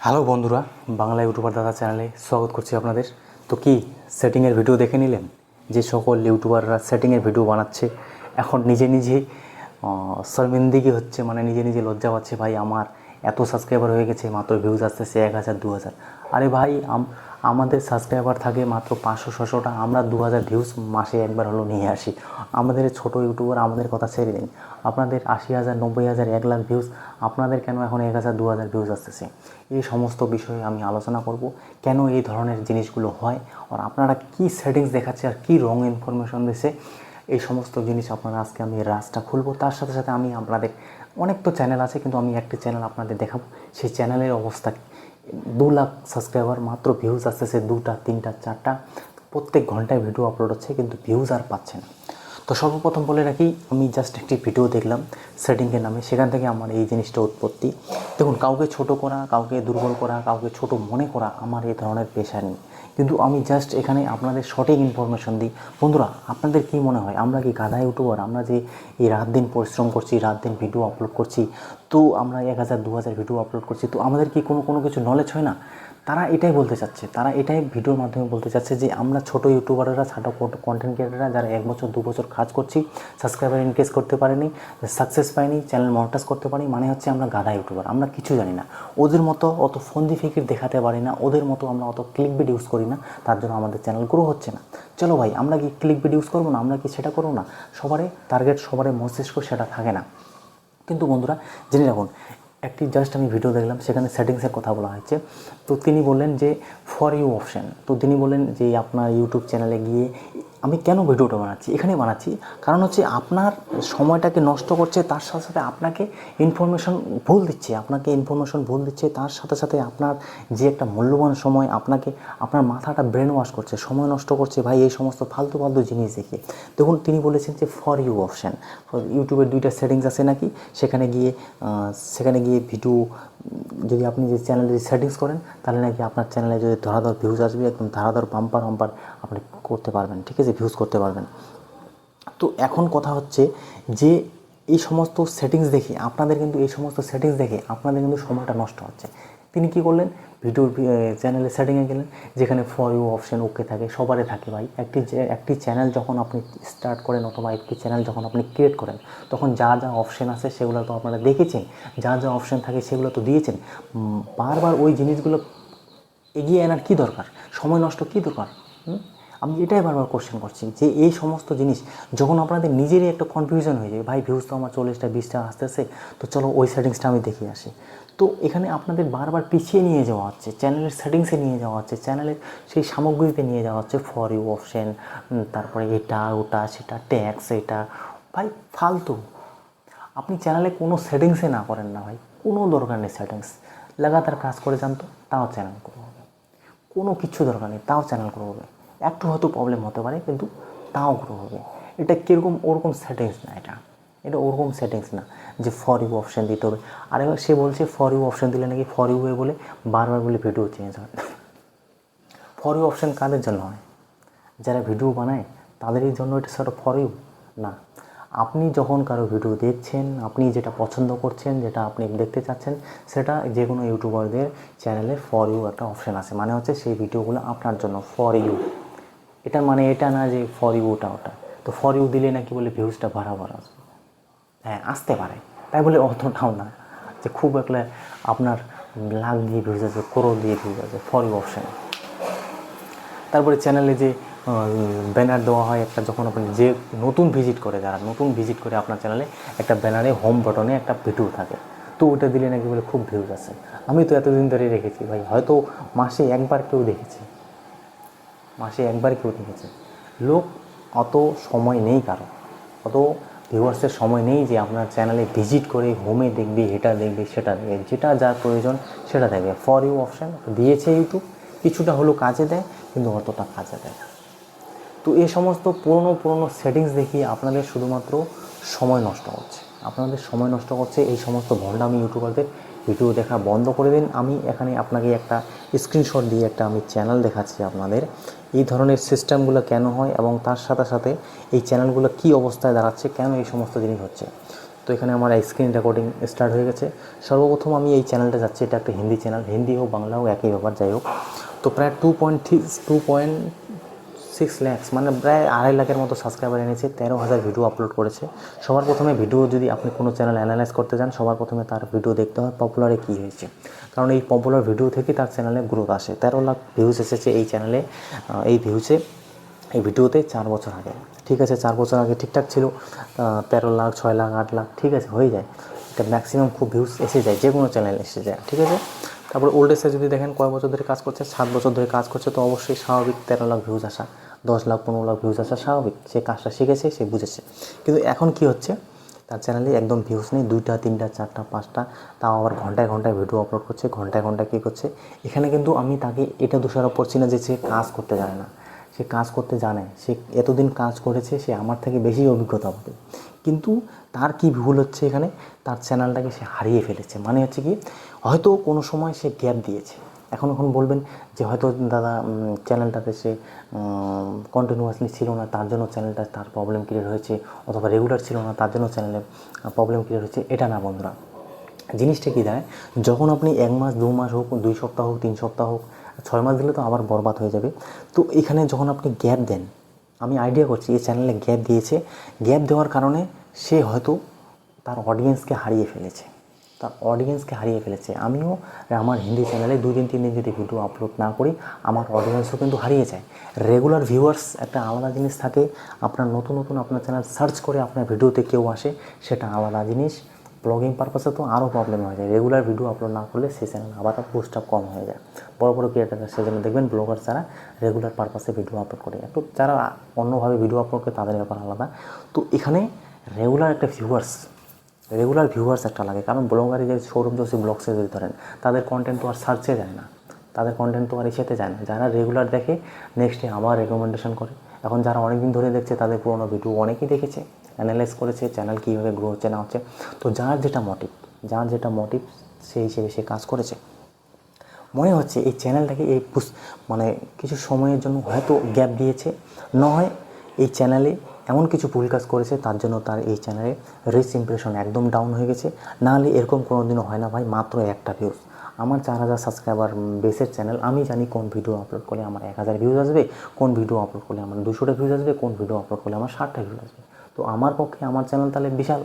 Hello বন্ধুরা, Bangla YouTuber দাদা চ্যানেলে স্বাগত করছি আপনাদের। তো কি সেটিংয়ের ভিডিও দেখে নিলেন? যে সকল ইউটিউবাররা সেটিংয়ের ভিডিও বানাচ্ছে এখন নিজে নিজেই শর্মিন্দিগি হচ্ছে, মানে নিজে নিজে লজ্জা পাচ্ছে। ভাই আমার এত সাবস্ক্রাইবার হয়ে গেছে, মাত্র ভিউজ আসতেছে 1000 2000। আরে ভাই আমাদের সাবস্ক্রাইবার থাকে মাত্র 500-600টা, আমরা 2000 ভিউজ মাসে একবার হলো নিয়ে আসি। আমাদের ছোট ইউটিউবার, আমাদের কথা ছেড়ে দিন। আপনাদের 80,000 90,000 1,00,000 ভিউজ, আপনাদের কেন এখন 1000 2000 ভিউজ আসতেছে? এই সমস্ত বিষয়ে আমি আলোচনা করব, কেন এই ধরনের জিনিসগুলো হয়, আর আপনারা কি সেটিংস দেখাচ্ছে আর কি রং ইনফরমেশন দিচ্ছে, এই সমস্ত জিনিস আপনারা আজকে আমি রাজটা খুলবো। তার সাথে সাথে আমি আপনাদের, অনেক তো চ্যানেল আছে কিন্তু আমি একটি চ্যানেল আপনাদের দেখাবো, সেই চ্যানেলের অবস্থা 2 লাখ সাবস্ক্রাইবার, মাত্র ভিউজ আসতেছে 2টা 3টা 4টা, প্রত্যেক ঘন্টায় ভিডিও আপলোড হচ্ছে কিন্তু ভিউজ আর পাচ্ছে না। তো সর্বপ্রথম বলে রাখি, আমি জাস্ট একটি ভিডিও দেখলাম সেটিংয়ের নামে, সেখান থেকে আমার এই জিনিসটা উৎপত্তি। দেখুন, কাউকে ছোট করা, কাউকে দুর্বল করা, কাউকে ছোট মনে করা আমার এই ধরনের পেশা নেই, কিন্তু আমি জাস্ট এখানে আপনাদের সঠিক ইনফরমেশন দিই। বন্ধুরা, আপনাদের কি মনে হয় আমরা কি গাধা ইউটিউবার? আমরা যে এই রাত দিন পরিশ্রম করছি, রাত দিন ভিডিও আপলোড করছি, তো আমরা 1000 2000 ভিডিও আপলোড করছি, তো আমাদের কি কোনো কিছু নলেজ হয় না? তারা এটাই বলতে চাচ্ছে, তারা এটাই ভিডিওর মাধ্যমে বলতে চাচ্ছে যে আমরা ছোট ইউটিউবাররা, ছোটো কন্টেন্ট ক্রিয়েটাররা যারা 1 বছর 2 বছর কাজ করছি, সাবস্ক্রাইবার ইনক্রিজ করতে পারিনি, সাকসেস পাইনি, চ্যানেল মনিটাইজ করতে পারি, মানে হচ্ছে আমরা গাধা ইউটিউবার, আমরা কিছু জানি না। ওদের মতো অত ফন্দি ফিকির দেখাতে পারি না, ওদের মতো আমরা অত ক্লিক বিট ইউজ করি না, তার জন্য আমাদের চ্যানেল গ্রো হচ্ছে না। চলো ভাই, আমরা কি ক্লিক বিট ইউজ করবো না? আমরা কি সেটা করবো না? সবারই টার্গেট, সবারই মস্তিষ্ক সেটা থাকে না। কিন্তু বন্ধুরা, জেনে রাখুন, একটি জাস্ট আমি ভিডিও দেখলাম, সেখানে সেটিংসের কথা বলা হয়েছে। তো তিনি বললেন যে ফর ইউ অপশান, তো তিনি বললেন যে আপনার ইউটিউব চ্যানেলে গিয়ে, আমি কেন ভিডিওটা বানাচ্ছি, এখানে বানাচ্ছি কারণ হচ্ছে আপনার সময়টাকে নষ্ট করছে, তার সাথে সাথে আপনাকে ইনফরমেশন ভুল দিচ্ছে, তার সাথে সাথে আপনার যে একটা মূল্যবান সময়, আপনার মাথাটা ব্রেন ওয়াশ করছে, সময় নষ্ট করছে ভাই, এই সমস্ত ফালতু ফালতু জিনিস দেখে। দেখুন, তিনি বলেছেন যে ফর ইউ অপশান, ইউটিউবের 2টা সেটিংস আছে নাকি, সেখানে গিয়ে ভিডিও, যদি আপনি যে চ্যানেলের সেটিংস করেন, তাহলে নাকি আপনার চ্যানেলে যদি ধরাধর ভিউজ আসবে, একদম ধরাধর বাম্পার আপনি করতে পারবেন, ঠিক আছে, ভিউজ করতে পারবেন। তো এখন কথা হচ্ছে যে এই সমস্ত সেটিংস দেখে আপনাদের কিন্তু সময়টা নষ্ট হচ্ছে। তিনি কি করলেন, চ্যানেলের সেটিংয়ে গেলেন, যেখানে ফর ইউ অপশান ওকে থাকে, সবারই থাকে ভাই। একটি চ্যানেল যখন আপনি স্টার্ট করেন, অথবা একটি চ্যানেল যখন আপনি ক্রিয়েট করেন, তখন যা অপশান আছে সেগুলো তো আপনারা দেখেছেন, যা অপশান থাকে সেগুলো তো দিয়েছেন। বারবার ওই জিনিসগুলো এগিয়ে আনার কী দরকার? সময় নষ্ট কী দরকার? আমি এটাই বারবার কোশ্চেন করছি যে এই সমস্ত জিনিস যখন আপনাদের নিজেরই একটা কনফিউশন হয়ে যায়, ভাই ভিউজ তো আমার 40টা 20টা আসতেছে, তো চলো ওই সেটিংসটা আমি দেখে আসি। তো এখানে আপনাদের বারবার পিছিয়ে নিয়ে যাওয়া হচ্ছে, চ্যানেলের সেটিংসে নিয়ে যাওয়া হচ্ছে, চ্যানেলের সেই সামগ্রীতে নিয়ে যাওয়া হচ্ছে, ফর ইউ অপশান, তারপরে এটা ওটা সেটা ট্যাক্স, এটা ভাই ফালতু। আপনি চ্যানেলে কোনো সেটিংসে না করেন না ভাই, কোনো দরকার নেই সেটিংস, লাগাতার কাজ করে যান, তো তাও চ্যানেল গ্রো হবে। কোনো কিছু দরকার নেই, তাও চ্যানেল গ্রো হবে। একটু হয়তো প্রবলেম হতে পারে, কিন্তু তাও গ্রো হবে। এটা কীরকম, ওরকম সেটিংস না, এটা ওরকম সেটিংস না যে ফর ইউ অপশান দিতে হবে। আর এবার সে বলছে ফর ইউ অপশান দিলে নাকি ফর ইউ বলে বারবার বলে ভিডিও চেঞ্জ হয়। ফর ইউ অপশান কাদের জন্য হয়? যারা ভিডিও বানায় তাদেরই জন্য এটা সেটা ফর ইউ না। আপনি যখন কারো ভিডিও দেখছেন, আপনি যেটা পছন্দ করছেন, যেটা আপনি দেখতে চাচ্ছেন, সেটা যে কোনো ইউটিউবারদের চ্যানেলে ফর ইউ একটা অপশান আছে, মানে হচ্ছে সেই ভিডিওগুলো আপনার জন্য ফর ইউ। এটা মানে এটা না যে ফর ইউ ওটা। তো ফর ইউ দিলে নাকি বলে ভিউজটা বাড়া আসবে। হ্যাঁ, আসতে পারে, তাই বলে অতটাও না যে খুব একটা আপনার লাখ দিয়ে ভিউজ আছে, করোড় দিয়ে ভিউজ আছে ফর ইউ অপশানে। তারপরে চ্যানেলে যে ব্যানার দেওয়া হয় একটা, যখন আপনি যে নতুন ভিজিট করে আপনার চ্যানেলে একটা ব্যানারে হোম বাটনে একটা ভিডিও থাকে, তো ওটা দিলে নাকি বলে খুব ভিউজ আছে। আমি তো এতদিন ধরে রেখেছি ভাই, হয়তো মাসে একবার কেউ দেখেছে। লোক অত সময় নেই কারো, অত ভিউয়ার্সের সময় নেই যে আপনার চ্যানেলে ভিজিট করে হোমে দেখবে, এটা দেখবে সেটা দেখবে, যেটা যার প্রয়োজন সেটা দেখবে। ফর ইউ অপশান দিয়েছে ইউটিউব, কিছুটা হলেও কাজে দেয়, কিন্তু অতটা কাজে দেয় না। তো এই সমস্ত পুরনো সেটিংস দেখিয়ে আপনাদের শুধুমাত্র সময় নষ্ট হচ্ছে। এই সমস্ত ভণ্ডামি ইউটিউবারদের ভিডিও দেখা বন্ধ করে দিন। আমি এখানে আপনাকে একটা স্ক্রিনশট দিয়ে একটা আমি চ্যানেল দেখাচ্ছি আপনাদের, এই ধরনের সিস্টেমগুলো কেন হয় এবং তার সাথে সাথে এই চ্যানেলগুলো কী অবস্থায় দাঁড়াচ্ছে, কেন এই সমস্ত জিনিস হচ্ছে। তো এখানে আমার স্ক্রিন রেকর্ডিং স্টার্ট হয়ে গেছে। সর্বপ্রথম আমি এই চ্যানেলটা যাচ্ছি, এটা একটা হিন্দি চ্যানেল, হিন্দি হোক বাংলা হোক একই ব্যাপার, যাই হোক। তো প্রায় 2.6 ল্যাক্স মানে প্রায় 2.5 লাখের মতো সাবস্ক্রাইবার এনেছে, 13,000 ভিডিও আপলোড করেছে। সবার প্রথমে ভিডিও যদি আপনি কোনো চ্যানেল অ্যানালাইজ করতে যান, সবার প্রথমে তার ভিডিও দেখতে হয় পপুলারে কী হয়েছে, কারণ এই পপুলার ভিডিও থেকেই তার চ্যানেলে গ্রোথ আসে। 13 লাখ ভিউজ এসেছে এই চ্যানেলে, এই ভিউজে এই ভিডিওতে 4 বছর আগে। ঠিক আছে, 4 বছর আগে ঠিকঠাক ছিল, 13 লাখ 6 লাখ 8 লাখ ঠিক আছে হয়ে যায়, এটা ম্যাক্সিমাম খুব ভিউজ এসে যায়, যে কোনো চ্যানেল এসে যায়। ঠিক আছে, তারপরে ওল্ডেস্টে যদি দেখেন কয় বছর ধরে কাজ করছে, 7 বছর ধরে কাজ করছে, তো অবশ্যই স্বাভাবিক 13 লাখ ভিউজ আসা, 10 লাখ 15 লাখ ভিউজ আসা স্বাভাবিক, সে কাজটা শিখেছে, সে বুঝেছে। কিন্তু এখন কি হচ্ছে, তার চ্যানেলে একদম ভিউজ নেই, 2টা 3টা 4টা 5টা, তাও আবার ঘন্টায় ঘন্টায় ভিডিও আপলোড করছে, ঘন্টায় ঘন্টায় কী করছে। এখানে কিন্তু আমি তাকে এটা দোষারোপ করছি না যে সে কাজ করতে জানে না, সে কাজ করতে জানে, সে এতদিন কাজ করেছে, সে আমার থেকে বেশি অভিজ্ঞতা হবে। কিন্তু তার কি ভুল হচ্ছে এখানে, তার চ্যানেলটাকে সে হারিয়ে ফেলেছে। মানে হচ্ছে কি, হয়তো কোনো সময় সে গ্যাপ দিয়েছে, এখন বলবেন যে হয়তো দাদা চ্যানেলটাতে সে কন্টিনিউয়াসলি ছিল না, তার জন্য চ্যানেলটা তার প্রবলেম ক্রিয়েট হয়েছে, অথবা রেগুলার ছিল না তার জন্য চ্যানেলে প্রবলেম ক্রিয়েট হয়েছে, এটা না বন্ধুরা। জিনিসটা কী দাঁড়ায়, যখন আপনি 1 মাস 2 মাস হোক, 2 সপ্তাহ হোক, 3 সপ্তাহ হোক, 6 মাস দিলে তো আবার বরবাদ হয়ে যাবে। তো এখানে যখন আপনি গ্যাপ দেন, আমি আইডিয়া করছি এই চ্যানেলে গ্যাপ দিয়েছে, গ্যাপ দেওয়ার কারণে সে হয়তো তার অডিয়েন্সকে হারিয়ে ফেলেছে, আমিও আমার হিন্দি চ্যানেলে 2 দিন 3 দিন যদি ভিডিও আপলোড না করি, আমার অডিয়েন্সও কিন্তু হারিয়ে যায়। রেগুলার ভিউয়ার্স একটা আলাদা জিনিস থাকে, আপনার নতুন নতুন আপনার চ্যানেল সার্চ করে আপনার ভিডিওতে কেউ আসে, সেটা আলাদা জিনিস। ব্লগিং পারপাসে তো আরও প্রবলেম হয়ে যায়, রেগুলার ভিডিও আপলোড না করলে সেই চ্যানেল আবার বুস্ট আপ কম হয়ে যায়। বড় বড় ক্রিয়েটাররা সেজন্য দেখবেন ব্লগার যারা রেগুলার পারপাসে ভিডিও আপলোড করে, একটু যারা অন্যভাবে ভিডিও আপলোড করে তাদের ব্যাপার আলাদা। তো এখানে রেগুলার ভিউয়ার্স একটা লাগে, কারণ ব্লগারে যে সৌরভ যোশী ব্লগসে যদি ধরেন, তাদের কন্টেন্ট তো আর সার্চে যায় না, তাদের কন্টেন্ট তো আর ইসেতে যায় না। যারা রেগুলার দেখে নেক্সটে আবার রেকমেন্ডেশন করে। এখন যারা অনেকদিন ধরে দেখছে তাদের পুরোনো ভিডিও অনেকেই দেখেছে, অ্যানালাইজ করেছে চ্যানেল কীভাবে গ্রো হচ্ছে না হচ্ছে। তো যার যেটা মোটিভ সেই হিসেবে সে কাজ করেছে। মনে হচ্ছে এই চ্যানেলটাকে মানে কিছু সময়ের জন্য হয়তো গ্যাপ দিয়েছে, নয় এই চ্যানেলে এমন কিছু ভুল কাজ করেছে, তার জন্য তার এই চ্যানেলে রিচ ইমপ্রেশন একদম ডাউন হয়ে গেছে। নাহলে এরকম কোনো দিনও হয় না ভাই, মাত্র একটা ভিউজ। আমার 4,000 সাবস্ক্রাইবার বেসের চ্যানেল, আমি জানি কোন ভিডিও আপলোড করলে আমার 1,000 ভিউজ আসবে, কোন ভিডিও আপলোড করলে আমার 200টা ভিউজ আসবে, কোন ভিডিও আপলোড করলে আমার 60টা ভিউজ আসবে। তো আমার পক্ষে আমার চ্যানেল তাহলে বিশাল,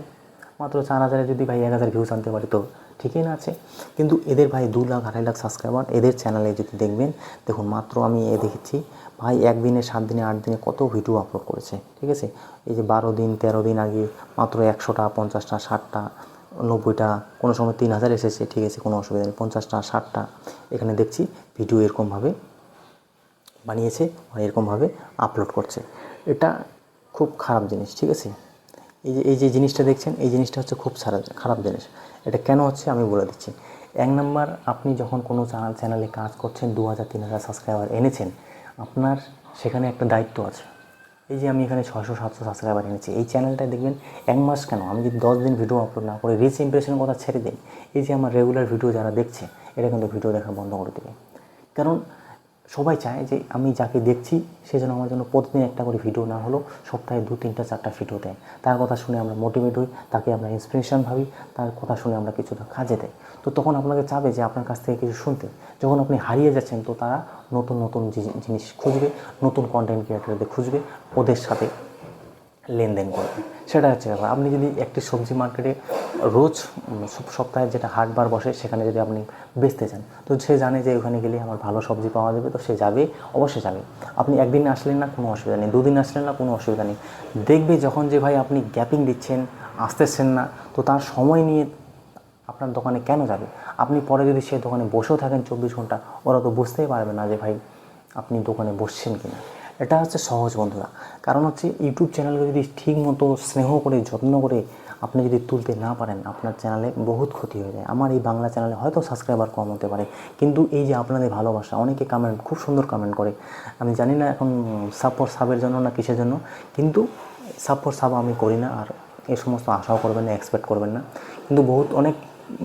মাত্র 4,000-এ যদি ভাই 1,000 ভিউজ আনতে পারি তো ঠিকই না আছে। কিন্তু এদের ভাই 2 লাখ 2.5 লাখ সাবস্ক্রাইবার, এদের চ্যানেলে যদি দেখুন মাত্র আমি দেখেছি ভাই, 1 দিনে 7 দিনে 8 দিনে কত ভিডিও আপলোড করেছে। ঠিক আছে, এই যে 12 দিন 13 দিন আগে মাত্র 100টা 50টা 60টা 90টা, কোনো সময় 3,000 এসেছে, ঠিক আছে কোনো অসুবিধা নেই, 50টা 60টা এখানে দেখছি ভিডিও এরকমভাবে বানিয়েছে আর এরকমভাবে আপলোড করছে। এটা খুব খারাপ জিনিস। ঠিক আছে, এই যে জিনিসটা দেখছেন, এই জিনিসটা হচ্ছে খুব খারাপ জিনিস। এটা কেন হচ্ছে আমি বলে দিচ্ছি। 1 নাম্বার, আপনি যখন কোনো চ্যানেলে কাজ করছেন, 2,000-3,000 সাবস্ক্রাইবার এনেছেন, আপনার সেখানে একটা দায়িত্ব আছে। এই যে আমি এখানে 600-700 সাবস্ক্রাইবার এনেছি, এই চ্যানেলটায় দেখবেন 1 মাস কেন, আমি যদি 10 দিন ভিডিও আপলোড না করে রিচ ইমপ্রেশনের কথা ছেড়ে দিন, এই যে আমার রেগুলার ভিডিও যারা দেখছে, এটা কিন্তু ভিডিও দেখা বন্ধ করে দেবে। কারণ সবাই চায় যে আমি যাকে দেখছি সে যেন আমার জন্য প্রতিদিন একটা করে ভিডিও না হলেও সপ্তাহে 2, 3, 4টা ভিডিও দেয়। তার কথা শুনে আমরা মোটিভেট হই, তাকে আমরা ইন্সপিরেশন ভাবি, তার কথা শুনে আমরা কিছুটা কাজে দেয়। তো তখন আপনাকে চাবে যে আপনার কাছ থেকে কিছু শুনতে। যখন আপনি হারিয়ে যাচ্ছেন, তো তারা নতুন নতুন জিনিস খুঁজবে, নতুন কন্টেন্ট ক্রিয়েটরদের খুঁজবে, ওদের সাথে লেনদেন করবে। সেটা হচ্ছে ব্যাপার। আপনি যদি একটি সবজি মার্কেটে রোজ সপ্তাহে যেটা হাটবার বসে, সেখানে যদি আপনি বেচতে চান, তো সে জানে যে ওখানে গেলে আমার ভালো সবজি পাওয়া যাবে, তো সে যাবে, অবশ্যই যাবে। আপনি একদিন আসলেন না, কোনো অসুবিধা নেই, 2 দিন আসলেন না, কোনো অসুবিধা নেই। দেখবে যখন যে ভাই আপনি গ্যাপিং দিচ্ছেন, আসতেছেন না, তো তার সময় নিয়ে আপনার দোকানে কেন যাবে? আপনি পরে যদি সেই দোকানে বসেও থাকেন 24 ঘন্টা, ওরা তো বুঝতেই পারবে না যে ভাই আপনি দোকানে বসছেন কিনা। এটা হচ্ছে সহজ বন্ধুরা। কারণ হচ্ছে ইউটিউব চ্যানেলকে যদি ঠিক মতো স্নেহ করে যত্ন করে আপনি যদি তুলতে না পারেন, আপনার চ্যানেলে বহুত ক্ষতি হয়ে যায়। আমার এই বাংলা চ্যানেলে হয়তো সাবস্ক্রাইবার কম হতে পারে, কিন্তু এই যে আপনাদের ভালোবাসা, অনেকে কমেন্ট, খুব সুন্দর কমেন্ট করে, আমি জানি না এখন সাবের জন্য না কিসের জন্য, কিন্তু সাব আমি করি না, আর এই সমস্ত আশাও করবেন না, এক্সপেক্ট করবেন না। কিন্তু অনেক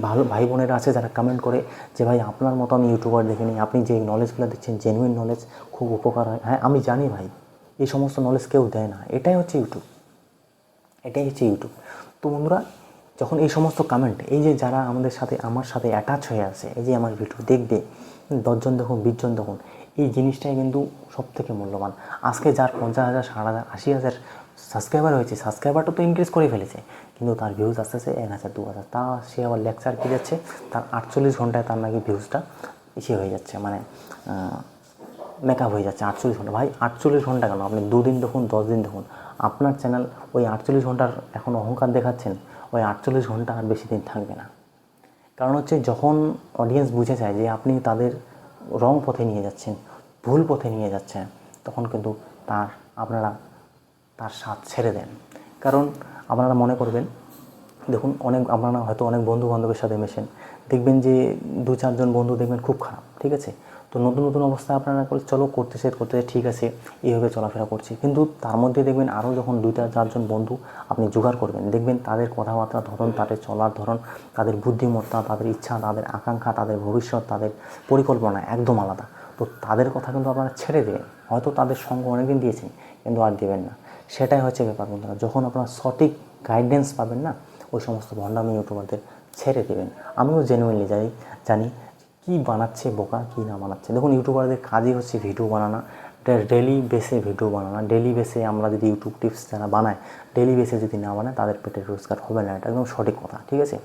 ভালো ভাই বোনেরা আছে যারা কমেন্ট করে যে ভাই আপনার মতো আমি ইউটিউবার দেখিনি, আপনি যে নলেজগুলো দিচ্ছেন জেনুইন নলেজ, খুব উপকার হয়। হ্যাঁ আমি জানি ভাই, এই সমস্ত নলেজ কেউ দেয় না, এটাই হচ্ছে ইউটিউব। তো বন্ধুরা, যখন এই সমস্ত কমেন্ট, এই যে যারা আমাদের সাথে আমার সাথে অ্যাটাচ হয়ে আছে, এই যে আমার ভিডিও দেখবে 10 জন দেখুন 20 জন দেখুন, এই জিনিসটাই কিন্তু সবথেকে মূল্যবান। আজকে যার 50,000 60,000 80,000 সাবস্ক্রাইবার হয়েছে, সাবস্ক্রাইবারটা তো ইনক্রিজ করে ফেলেছে, কিন্তু তার ভিউজ আসতেছে 1,000 2,000। তা সে আবার লেকচার কী যাচ্ছে, তার 48 ঘন্টায় তার নাকি ভিউজটা ইসে হয়ে যাচ্ছে, মানে মেকআপ হয়ে যাচ্ছে 48 ঘন্টা। ভাই 48 ঘন্টা কেন, আপনি 2 দিন দেখুন 10 দিন দেখুন, আপনার চ্যানেল ওই 48 ঘন্টার এখন অহংকার দেখাচ্ছেন, ওই 48 ঘন্টা আর বেশি দিন থাকবে না। কারণ হচ্ছে যখন অডিয়েন্স বুঝে যায় যে আপনি তাদের রং পথে নিয়ে যাচ্ছেন, ভুল পথে নিয়ে যাচ্ছেন, তখন কিন্তু আপনারা তার সাথ ছেড়ে দেন। কারণ আপনারা মনে করবেন, দেখুন আপনারা হয়তো অনেক বন্ধু বান্ধবের সাথে মেশেন, দেখবেন যে 2-4 জন বন্ধু দেখবেন খুব খারাপ, ঠিক আছে। তো নতুন নতুন অবস্থায় আপনারা চলো করতেছে ঠিক আছে, এইভাবে চলাফেরা করছি, কিন্তু তার মধ্যে দেখবেন আরও যখন 2-4 জন বন্ধু আপনি জোগাড় করবেন, দেখবেন তাদের কথাবার্তার ধরন, তাদের চলার ধরন, তাদের বুদ্ধিমত্তা, তাদের ইচ্ছা, তাদের আকাঙ্ক্ষা, তাদের ভবিষ্যৎ, তাদের পরিকল্পনা একদম আলাদা। তো তাদের কথা কিন্তু আপনারা ছেড়ে দেবেন। হয়তো তাদের সঙ্গ অনেকদিন দিয়েছেন, কিন্তু আর দেবেন না। সেটাই হচ্ছে ব্যাপার বন্ধুরা। যখন আপনারা সঠিক গাইডেন্স পাবেন না, ওই সমস্ত ভণ্ডামি ইউটিউবারদের ছেড়ে দেবেন। আমিও জেনুইনলি জানি কী বানাচ্ছে বোকা, কী না বানাচ্ছে। দেখুন ইউটিউবারদের কাজই হচ্ছে ভিডিও বানানো, ডেলি বেসে ভিডিও বানানো। ডেলি বেসে আমরা যদি ইউটিউব টিপস যারা বানায়, ডেলি বেসে যদি না বানায়, তাদের পেটের রোজগার হবে না, এটা একদম সঠিক কথা, ঠিক আছে।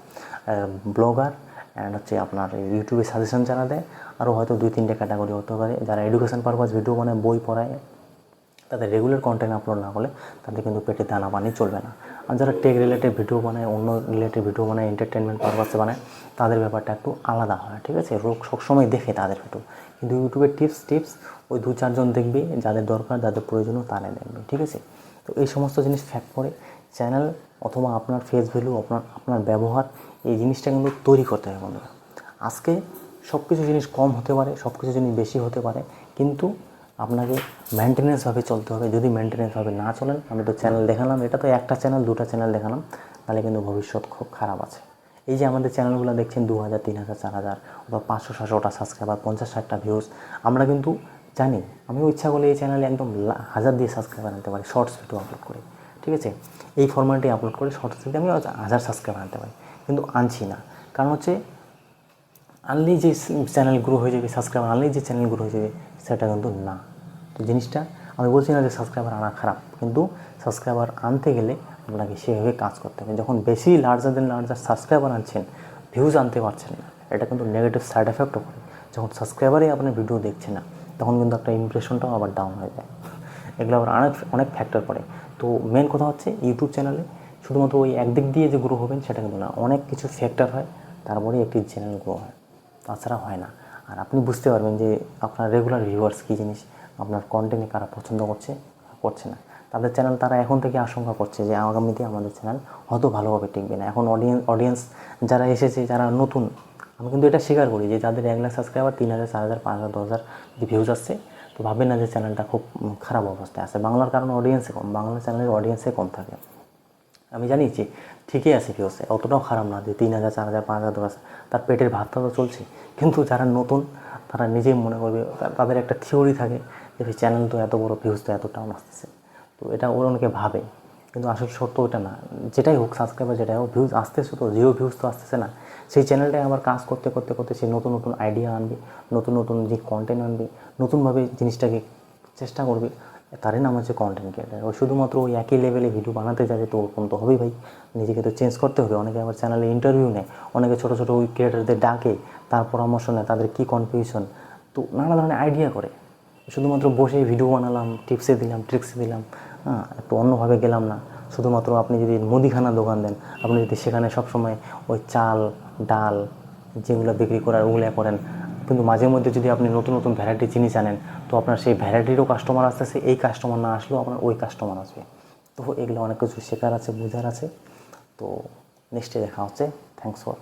ব্লগার অ্যান্ড হচ্ছে আপনার ইউটিউবে সাজেশন যারা দেয়, আরও হয়তো 2-3টে ক্যাটাগরি হতে পারে, যারা এডুকেশন পারপাস ভিডিও বানায়, বই পড়ায়, তাদের রেগুলার কন্টেন্ট আপলোড না হলে তাদের কিন্তু পেটে দানা পানি চলবে না। আর যারা টেক রিলেটেড ভিডিও বানায়, অন্য রিলেটেড ভিডিও বানায়, এন্টারটেনমেন্ট পারপাসে বানায়, তাদের ব্যাপারটা একটু আলাদা হয়, ঠিক আছে। লোক সবসময় দেখে তাদের ভিডিও, কিন্তু ইউটিউবের টিপস ওই 2-4 জন দেখবে, যাদের দরকার, যাদের প্রয়োজনও তারাই দেখবে, ঠিক আছে। তো এই সমস্ত জিনিস ফ্যাক্ট করে চ্যানেল অথবা আপনার ফেস ভ্যালু, আপনার ব্যবহার, এই জিনিসটা কিন্তু তৈরি করতে হবে বন্ধুরা। আজকে সব কিছু জিনিস কম হতে পারে, সব কিছু জিনিস বেশি হতে পারে, কিন্তু আপনাকে মেনটেনেন্সভাবে চলতে হবে। যদি মেনটেনেন্সভাবে না চলেন, আমি তো চ্যানেল দেখালাম, এটা তো একটা চ্যানেল, 2টা চ্যানেল দেখালাম, তাহলে কিন্তু ভবিষ্যৎ খুব খারাপ আছে। এই যে আমাদের চ্যানেলগুলো দেখছেন 2,000 3,000 4,000 অথবা 500-600টা সাবস্ক্রাইবার, 50-60টা ভিউজ, আমরা কিন্তু জানি, আমিও ইচ্ছা করলে এই চ্যানেলে একদম 1000 দিয়ে সাবস্ক্রাইবার আনতে পারি, শর্টস ভিডিও আপলোড করে, ঠিক আছে। এই ফরম্যাটে আপলোড করে শর্টস থেকে আমি 1000 সাবস্ক্রাইবার আনতে পারি, কিন্তু আনছি না। কারণ হচ্ছে আনলেই যে চ্যানেল গ্রো হয়ে যাবে, সাবস্ক্রাইবার আনলেই যে চ্যানেল গ্রো হয়ে যাবে, সেটা কিন্তু না। তো জিনিসটা আমি বলছি না যে সাবস্ক্রাইবার আনা খারাপ, কিন্তু সাবস্ক্রাইবার আনতে গেলে আপনাকে সেভাবে কাজ করতে হবে। যখন বেশি লার্জার সাবস্ক্রাইবার আনছেন, ভিউজ আনতে পারছেন না, এটা কিন্তু নেগেটিভ সাইড এফেক্টও করে। যখন সাবস্ক্রাইবারই আপনার ভিডিও দেখছে না, তখন কিন্তু একটা ইমপ্রেশনটাও আবার ডাউন হয়ে যায়। এগুলো আবার অনেক ফ্যাক্টর পড়ে। তো মেন কথা হচ্ছে ইউটিউব চ্যানেলে শুধুমাত্র ওই একদিক দিয়ে যে গ্রো হবেন সেটা কিন্তু না, অনেক কিছু ফ্যাক্টর হয়, তারপরেই একটি চ্যানেল গ্রো হয়, তাছাড়া হয় না। আর আপনি বুঝতে পারবেন যে আপনার রেগুলার ভিউয়ার্স কী জিনিস, আপনার কন্টেন্টে কারা পছন্দ করছে না। তাদের চ্যানেল তারা এখন থেকে আশঙ্কা করছে যে আগামীতে আমাদের চ্যানেল হয়তো ভালোভাবে টিকবে না। এখন অডিয়েন্স যারা এসেছে, যারা নতুন, আমি কিন্তু এটা স্বীকার করি যে যাদের 1 লাখ সাবস্ক্রাইবার, 3,000 4,000 5,000 10,000 যে ভিউজ আসছে, তো ভাববেন না যে চ্যানেলটা খুব খারাপ অবস্থায় আছে। বাংলার কারণে অডিয়েন্সে কম, বাংলা চ্যানেলের অডিয়েন্সে কম থাকে। আমি জানি যে ঠিকই আছে ভিউসে, অতটাও খারাপ না যে 3,000 4,000 5,000 10,000, তার পেটের ভাতটা তো চলছে। কিন্তু যারা নতুন, তারা নিজেই মনে করবে, তাদের একটা থিওরি থাকে যে চ্যানেল তো এত বড়, ভিউজ তো এত টাউন আসতেছে, তো এটা ওরা অনেকে ভাবে, কিন্তু আসলে সত্য ওটা না। যেটাই হোক, সাবস্ক্রাইবার যেটাই হোক, ভিউজ আসতেছে তো, 0 ভিউজ তো আসতেছে না। সেই চ্যানেলটাই আবার কাজ করতে করতে করতে সে নতুন নতুন আইডিয়া আনবে, নতুন নতুন যে কন্টেন্ট আনবে, নতুনভাবে জিনিসটাকে চেষ্টা করবে, তারই নাম হচ্ছে কন্টেন্ট ক্রিয়েটার। ও শুধুমাত্র ওই একই লেভেলে ভিডিও বানাতে যাবে, তো ওরকম তো হবেই ভাই, নিজেকে তো চেঞ্জ করতে হবে। অনেকে আবার চ্যানেলে ইন্টারভিউ নেয়, অনেকে ছোটো ছোটো ওই ক্রিয়েটারদের ডাকে, তার পরামর্শ নেয়, তাদের কী কনফিউশন, তো নানা ধরনের আইডিয়া করে। শুধুমাত্র বসে ভিডিও বানালাম, টিপসে দিলাম, ট্রিক্সে দিলাম, একটু অন্যভাবে গেলাম না। শুধুমাত্র আপনি যদি মুদিখানা দোকান দেন, আপনি যদি সেখানে সবসময় ওই চাল ডাল যেগুলো বিক্রি করার ওগুলো করেন, কিন্তু মাঝে মধ্যে যদি আপনি নতুন নতুন ভ্যারাইটি জিনিস আনেন, তো আপনার সেই ভ্যারাইটিরও কাস্টমার আসতেছে, এই কাস্টমার না আসলেও আপনার ওই কাস্টমার আসবে। তো এগুলো অনেক কিছু শেখার আছে, বোঝার আছে। তো নেক্সটে দেখা হচ্ছে। Thanks for